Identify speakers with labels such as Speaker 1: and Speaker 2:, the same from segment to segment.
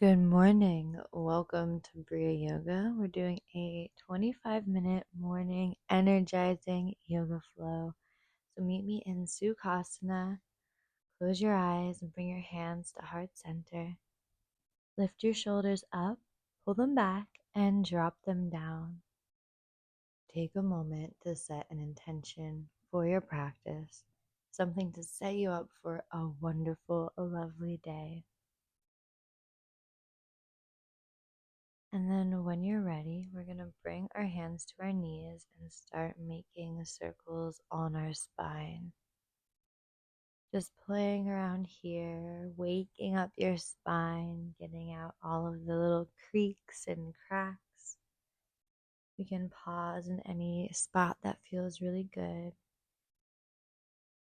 Speaker 1: Good morning. Welcome to Bria Yoga. We're doing a 25-minute morning energizing yoga flow. So meet me in Sukhasana. Close your eyes and bring your hands to heart center. Lift your shoulders up, pull them back, and drop them down. Take a moment to set an intention for your practice, something to set you up for a wonderful, lovely day. And then when you're ready, we're going to bring our hands to our knees and start making circles on our spine. Just playing around here, waking up your spine, getting out all of the little creaks and cracks. You can pause in any spot that feels really good.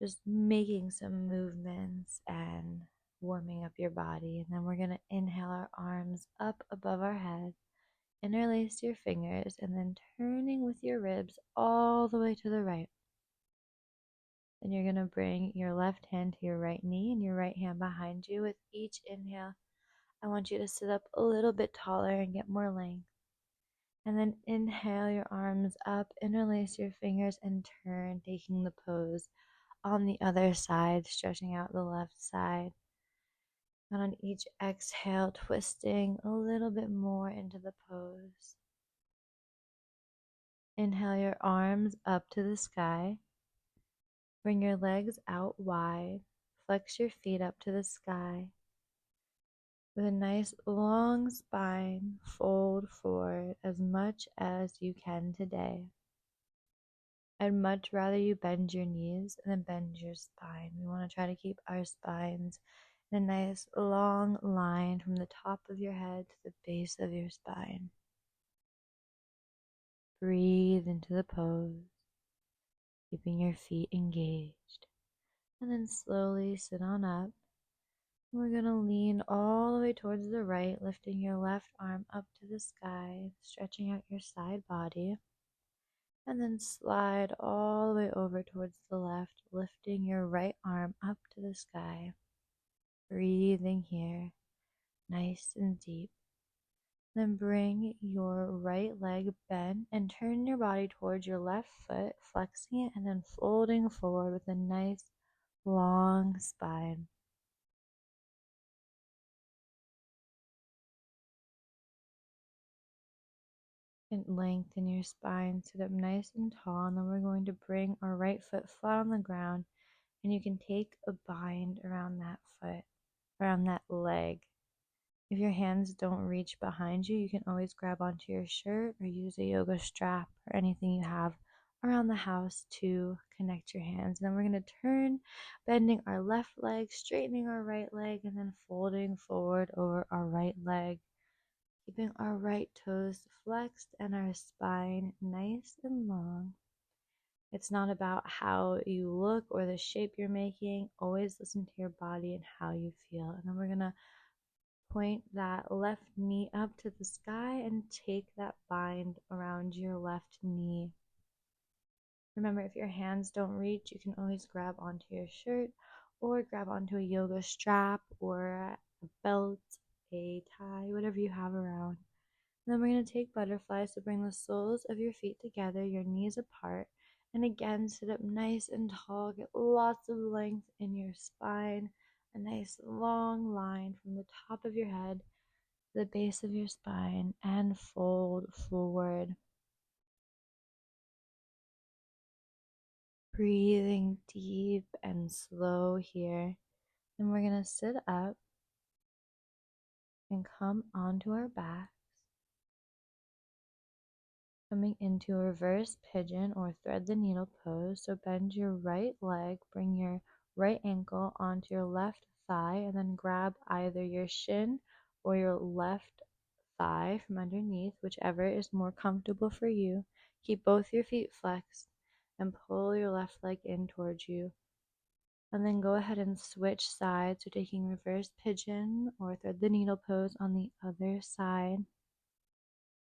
Speaker 1: Just making some movements and warming up your body. And then we're going to inhale our arms up above our head. Interlace your fingers and then turning with your ribs all the way to the right. Then you're going to bring your left hand to your right knee and your right hand behind you. With each inhale, I want you to sit up a little bit taller and get more length. And then inhale your arms up, interlace your fingers, and turn, taking the pose on the other side, stretching out the left side. And on each exhale, twisting a little bit more into the pose. Inhale your arms up to the sky. Bring your legs out wide. Flex your feet up to the sky. With a nice long spine, fold forward as much as you can today. I'd much rather you bend your knees than bend your spine. We want to try to keep our spines in a nice long line from the top of your head to the base of your spine. Breathe into the pose, keeping your feet engaged. And then slowly sit on up. We're going to lean all the way towards the right, lifting your left arm up to the sky, stretching out your side body. And then slide all the way over towards the left, lifting your right arm up to the sky. Breathing here, nice and deep. Then bring your right leg bent and turn your body towards your left foot, flexing it and then folding forward with a nice long spine. And lengthen your spine, sit up nice and tall, and then we're going to bring our right foot flat on the ground, and you can take a bind around that foot, around that leg. If your hands don't reach behind you, you can always grab onto your shirt or use a yoga strap or anything you have around the house to connect your hands. And then we're going to turn, bending our left leg, straightening our right leg, and then folding forward over our right leg, keeping our right toes flexed and our spine nice and long. It's not about how you look or the shape you're making. Always listen to your body and how you feel. And then we're going to point that left knee up to the sky and take that bind around your left knee. Remember, if your hands don't reach, you can always grab onto your shirt or grab onto a yoga strap or a belt, a tie, whatever you have around. And then we're going to take butterflies, so bring the soles of your feet together, your knees apart, and again sit up nice and tall. Get lots of length in your spine, a nice long line from the top of your head to the base of your spine, and fold forward. Breathing deep and slow here. And we're going to sit up and come onto our backs, coming into a reverse pigeon or thread the needle pose. So bend your right leg, bring your right ankle onto your left thigh, and then grab either your shin or your left thigh from underneath, whichever is more comfortable for you. Keep both your feet flexed and pull your left leg in towards you. And then go ahead and switch sides. So taking reverse pigeon or thread the needle pose on the other side.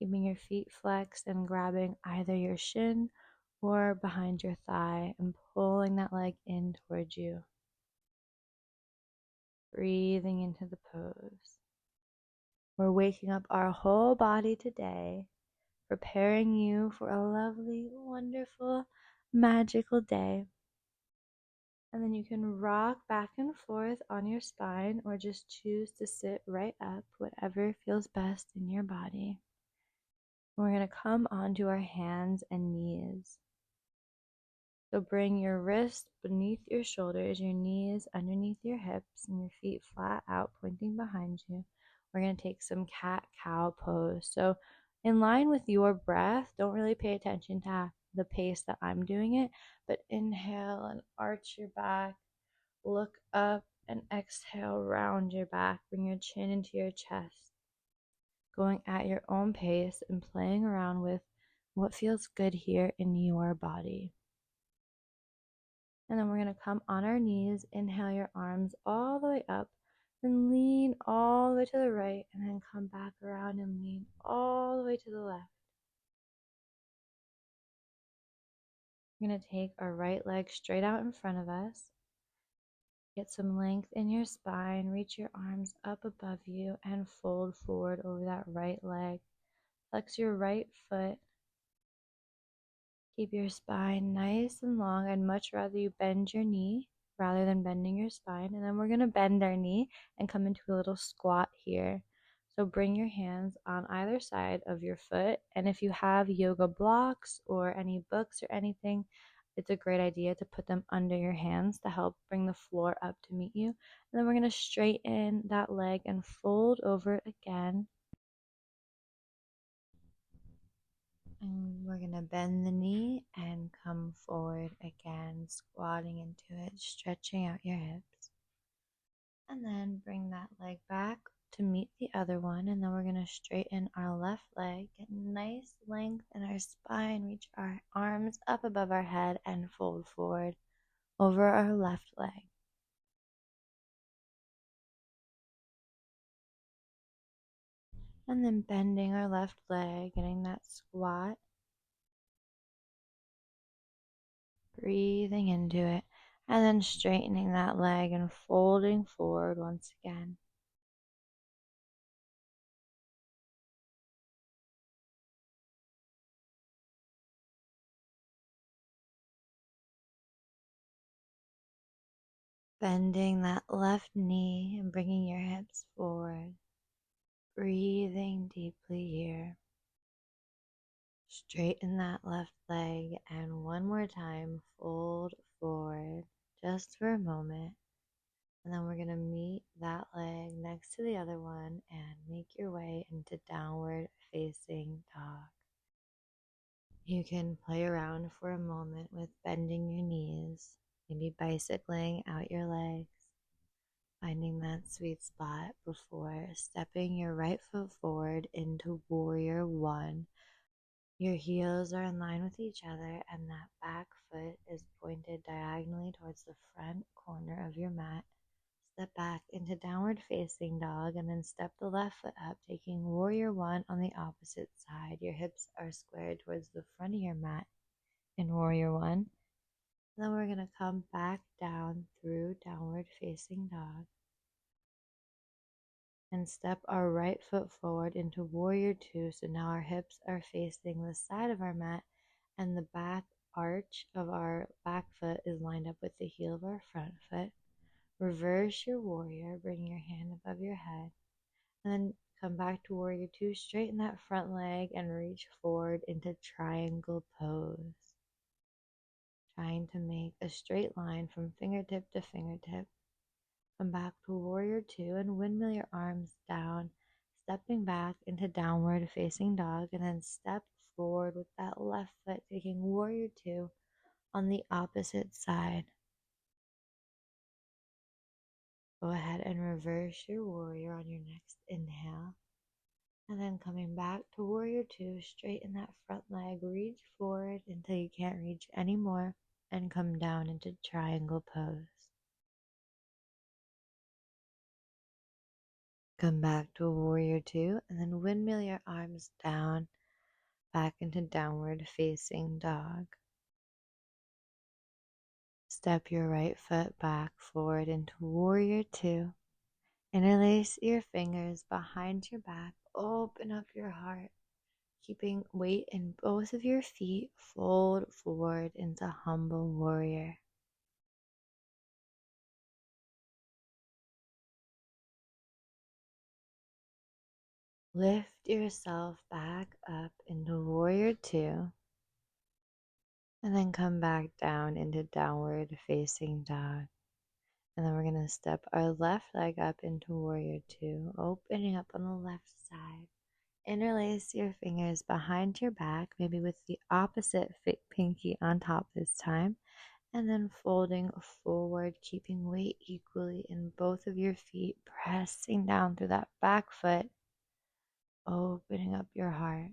Speaker 1: Keeping your feet flexed and grabbing either your shin or behind your thigh and pulling that leg in towards you. Breathing into the pose. We're waking up our whole body today, preparing you for a lovely, wonderful, magical day. And then you can rock back and forth on your spine or just choose to sit right up, whatever feels best in your body. We're going to come onto our hands and knees. So bring your wrists beneath your shoulders, your knees underneath your hips, and your feet flat out, pointing behind you. We're going to take some cat-cow pose. So in line with your breath, don't really pay attention to the pace that I'm doing it, but inhale and arch your back. Look up and exhale, round your back. Bring your chin into your chest. Going at your own pace and playing around with what feels good here in your body. And then we're going to come on our knees. Inhale your arms all the way up. Then lean all the way to the right. And then come back around and lean all the way to the left. We're going to take our right leg straight out in front of us. Get some length in your spine, reach your arms up above you and fold forward over that right leg. Flex your right foot. Keep your spine nice and long. I'd much rather you bend your knee rather than bending your spine. And then we're going to bend our knee and come into a little squat here. So bring your hands on either side of your foot. And if you have yoga blocks or any books or anything, it's a great idea to put them under your hands to help bring the floor up to meet you. And then we're going to straighten that leg and fold over again. And we're going to bend the knee and come forward again, squatting into it, stretching out your hips. And then bring that leg back to meet the other one. And then we're going to straighten our left leg, get nice length in our spine, reach our arms up above our head and fold forward over our left leg. And then bending our left leg, getting that squat. Breathing into it. And then straightening that leg and folding forward once again. Bending that left knee and bringing your hips forward. Breathing deeply here. Straighten that left leg and one more time, fold forward just for a moment. And then we're going to meet that leg next to the other one and make your way into downward facing dog. You can play around for a moment with bending your knees, maybe bicycling out your legs, finding that sweet spot before stepping your right foot forward into warrior one. Your heels are in line with each other and that back foot is pointed diagonally towards the front corner of your mat. Step back into downward facing dog and then step the left foot up, taking warrior one on the opposite side. Your hips are squared towards the front of your mat in warrior one. Then we're going to come back down through downward facing dog and step our right foot forward into warrior two. So now our hips are facing the side of our mat and the back arch of our back foot is lined up with the heel of our front foot. Reverse your warrior, bring your hand above your head, and then come back to warrior two, straighten that front leg and reach forward into triangle pose. Trying to make a straight line from fingertip to fingertip. Come back to warrior two and windmill your arms down, stepping back into downward facing dog, and then step forward with that left foot, taking warrior two on the opposite side. Go ahead and reverse your warrior on your next inhale. And then coming back to warrior two, straighten that front leg, reach forward until you can't reach anymore, and come down into triangle pose. Come back to warrior two, and then windmill your arms down, back into downward facing dog. Step your right foot back forward into warrior two, Interlace your fingers behind your back. Open up your heart, keeping weight in both of your feet. Fold forward into humble warrior. Lift yourself back up into warrior two, and then come back down into downward facing dog. And then we're going to step our left leg up into warrior two, opening up on the left side. Interlace your fingers behind your back, maybe with the opposite pinky on top this time, and then folding forward, keeping weight equally in both of your feet, pressing down through that back foot, opening up your heart.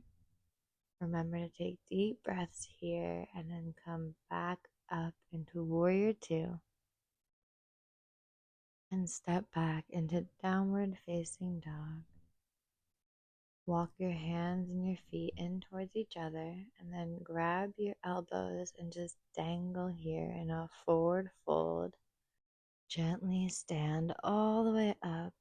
Speaker 1: Remember to take deep breaths here and then come back up into warrior two and step back into downward facing dog. Walk your hands and your feet in towards each other, and then grab your elbows and just dangle here in a forward fold. Gently stand all the way up.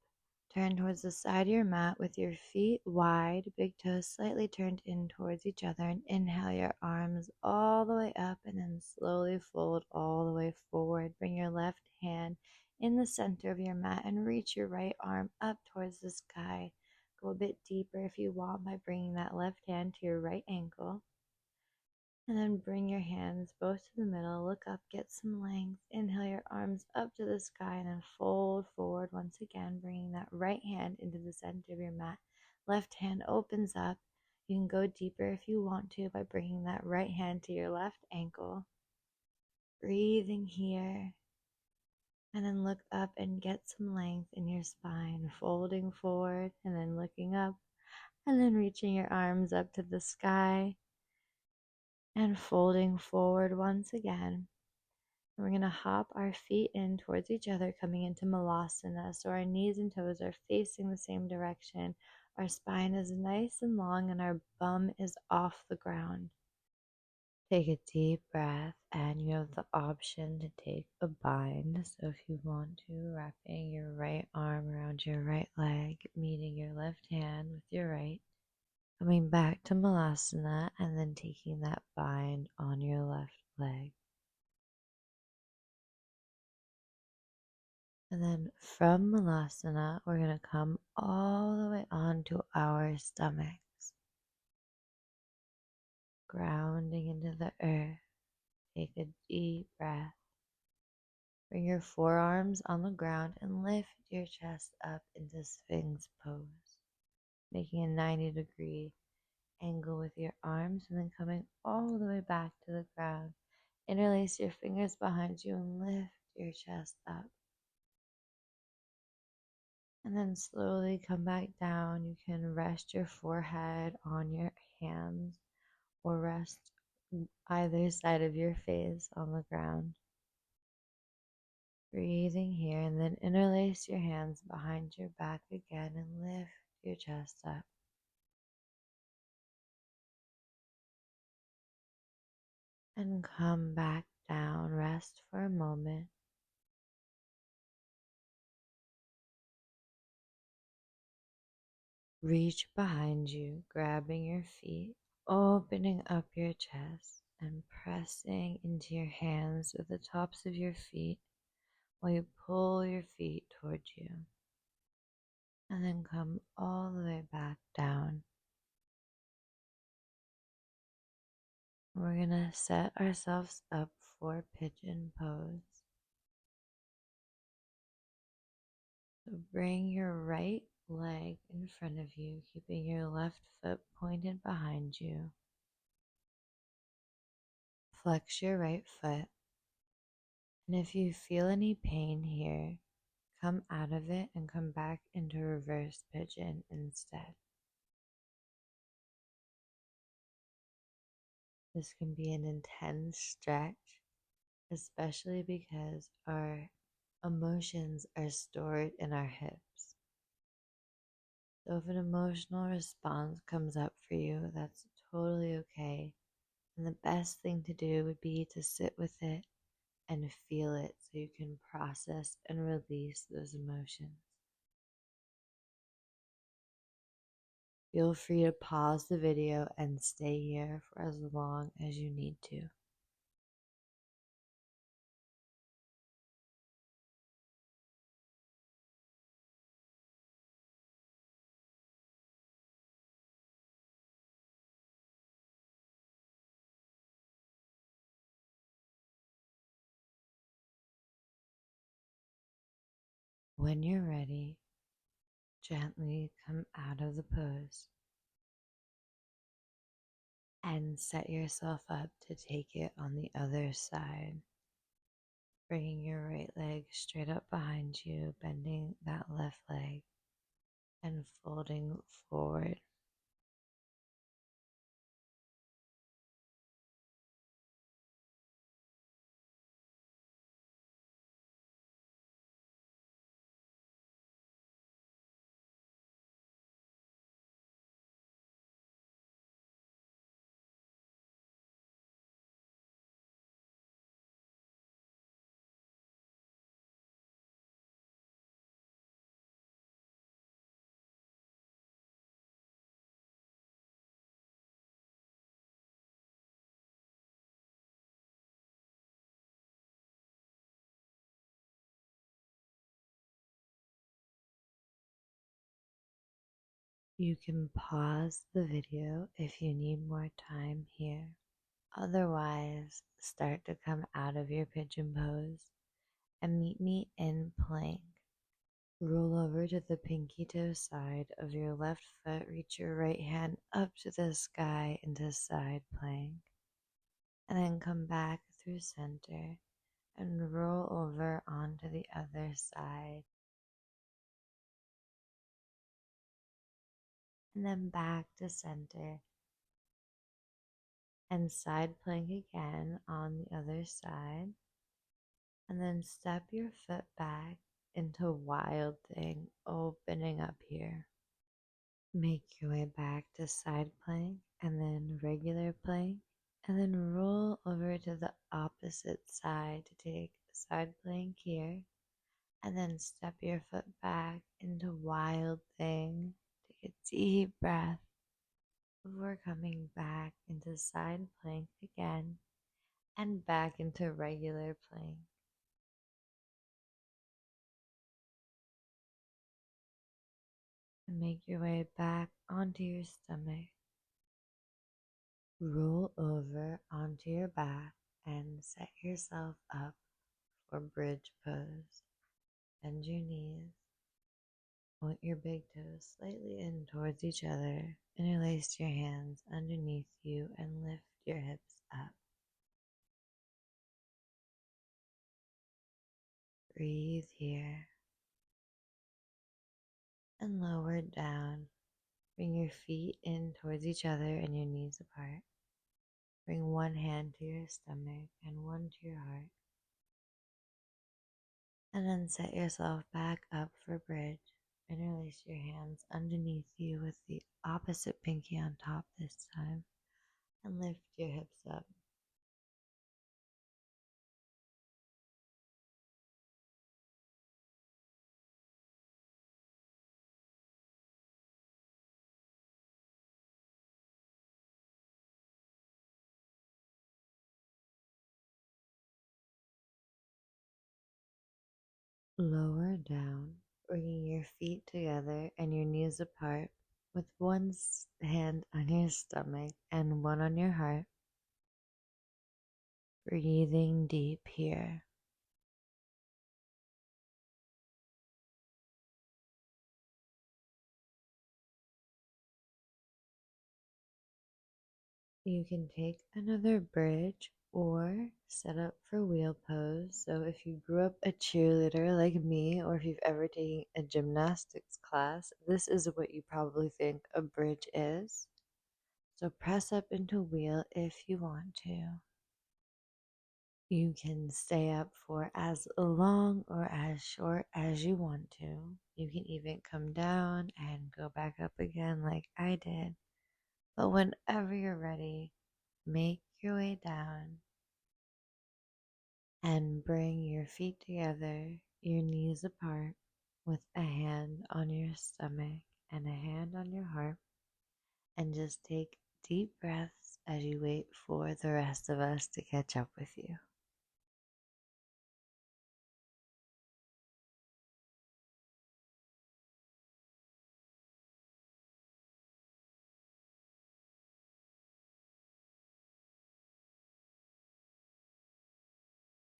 Speaker 1: Turn towards the side of your mat with your feet wide, big toes slightly turned in towards each other, and inhale your arms all the way up and then slowly fold all the way forward. Bring your left hand in the center of your mat and reach your right arm up towards the sky. Go a bit deeper if you want by bringing that left hand to your right ankle. And then bring your hands both to the middle, look up, get some length. Inhale your arms up to the sky and then fold forward once again, bringing that right hand into the center of your mat. Left hand opens up. You can go deeper if you want to by bringing that right hand to your left ankle. Breathing here. And then look up and get some length in your spine, folding forward and then looking up and then reaching your arms up to the sky. And folding forward once again. And we're going to hop our feet in towards each other, coming into Malasana. So our knees and toes are facing the same direction. Our spine is nice and long and our bum is off the ground. Take a deep breath, and you have the option to take a bind. So if you want to, wrapping your right arm around your right leg, meeting your left hand with your right. Coming back to Malasana and then taking that bind on your left leg. And then from Malasana, we're going to come all the way onto our stomachs. Grounding into the earth. Take a deep breath. Bring your forearms on the ground and lift your chest up into Sphinx pose. Making a 90-degree angle with your arms and then coming all the way back to the ground. Interlace your fingers behind you and lift your chest up. And then slowly come back down. You can rest your forehead on your hands or rest either side of your face on the ground. Breathing here and then interlace your hands behind your back again and lift your chest up. And come back down. Rest for a moment. Reach behind you, grabbing your feet, opening up your chest, and pressing into your hands with the tops of your feet while you pull your feet towards you. And then come all the way back down. We're going to set ourselves up for pigeon pose. So bring your right leg in front of you, keeping your left foot pointed behind you. Flex your right foot. And if you feel any pain here, come out of it and come back into reverse pigeon instead. This can be an intense stretch, especially because our emotions are stored in our hips. So if an emotional response comes up for you, that's totally okay. And the best thing to do would be to sit with it and feel it so you can process and release those emotions. Feel free to pause the video and stay here for as long as you need to. When you're ready, gently come out of the pose and set yourself up to take it on the other side. Bringing your right leg straight up behind you, bending that left leg and folding forward. You can pause the video if you need more time here. Otherwise, start to come out of your pigeon pose and meet me in plank. Roll over to the pinky toe side of your left foot. Reach your right hand up to the sky into side plank. And then come back through center and roll over onto the other side. And then back to center. And side plank again on the other side. And then step your foot back into wild thing, opening up here. Make your way back to side plank and then regular plank, and then roll over to the opposite side to take side plank here, and then step your foot back into wild thing. Take a deep breath before coming back into side plank again and back into regular plank. And make your way back onto your stomach. Roll over onto your back and set yourself up for bridge pose. Bend your knees. Point your big toes slightly in towards each other. Interlace your hands underneath you and lift your hips up. Breathe here. And lower down. Bring your feet in towards each other and your knees apart. Bring one hand to your stomach and one to your heart. And then set yourself back up for bridge. Interlace your hands underneath you with the opposite pinky on top this time. And lift your hips up. Lower down, bringing your feet together and your knees apart with one hand on your stomach and one on your heart. Breathing deep here. You can take another bridge or set up for wheel pose. So if you grew up a cheerleader like me, or if you've ever taken a gymnastics class, this is what you probably think a bridge is. So press up into wheel if you want to. You can stay up for as long or as short as you want to. You can even come down and go back up again like I did. But whenever you're ready, make your way down and bring your feet together, your knees apart, with a hand on your stomach and a hand on your heart. and just take deep breaths as you wait for the rest of us to catch up with you.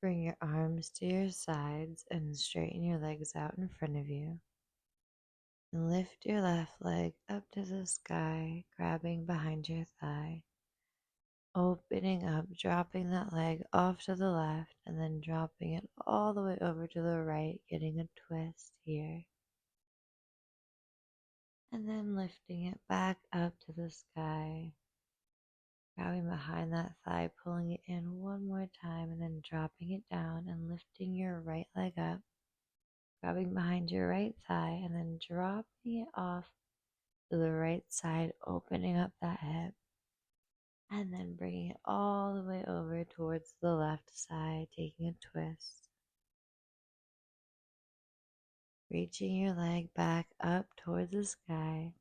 Speaker 1: Bring your arms to your sides and straighten your legs out in front of you. And lift your left leg up to the sky, grabbing behind your thigh. Opening up, dropping that leg off to the left, and then dropping it all the way over to the right, getting a twist here. And then lifting it back up to the sky, grabbing behind that thigh, pulling it in one more time, and then dropping it down and lifting your right leg up, grabbing behind your right thigh, and then dropping it off to the right side, opening up that hip, and then bringing it all the way over towards the left side, taking a twist. Reaching your leg back up towards the sky,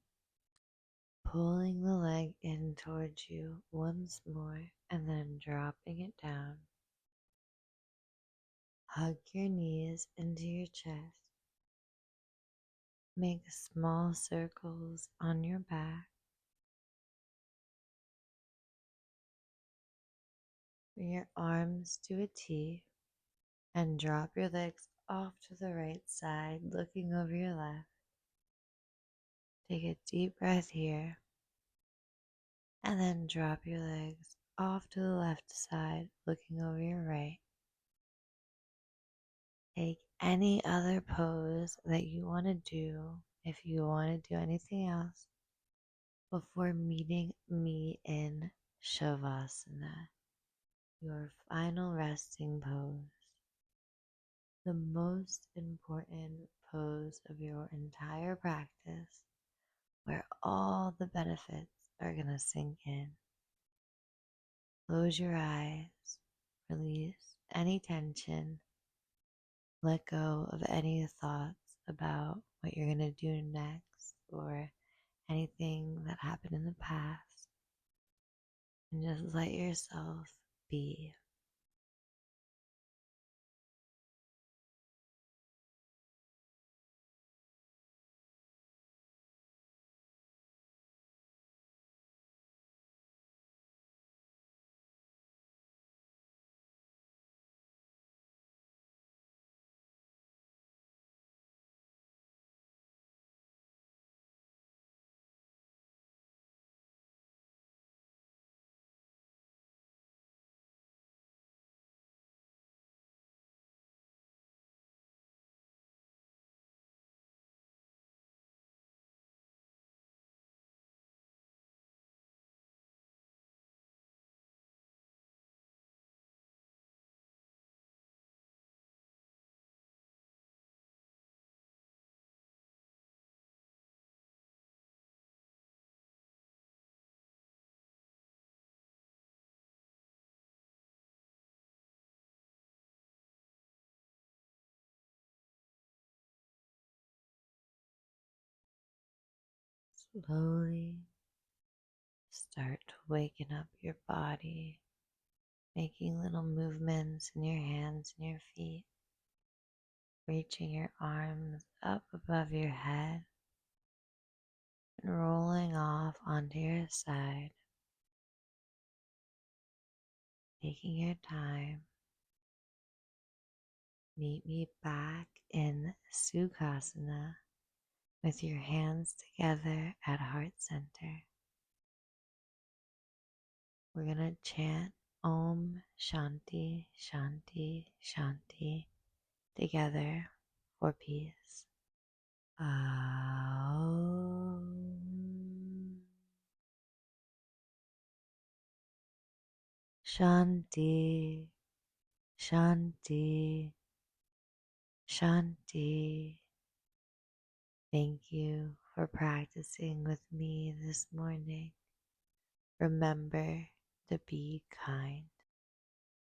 Speaker 1: pulling the leg in towards you once more, and then dropping it down. Hug your knees into your chest. Make small circles on your back. Bring your arms to a T and drop your legs off to the right side, looking over your left. Take a deep breath here, and then drop your legs off to the left side, looking over your right. Take any other pose that you want to do, if you want to do anything else, before meeting me in Shavasana, your final resting pose, the most important pose of your entire practice, where all the benefits are going to sink in. Close your eyes, release any tension, let go of any thoughts about what you're going to do next or anything that happened in the past, and just let yourself be. Slowly start to waken up your body, making little movements in your hands and your feet, reaching your arms up above your head and rolling off onto your side, taking your time. Meet me back in Sukhasana with your hands together at heart center. We're going to chant Om Shanti Shanti Shanti together for peace. Aum Shanti Shanti Shanti. Thank you for practicing with me this morning. Remember to be kind.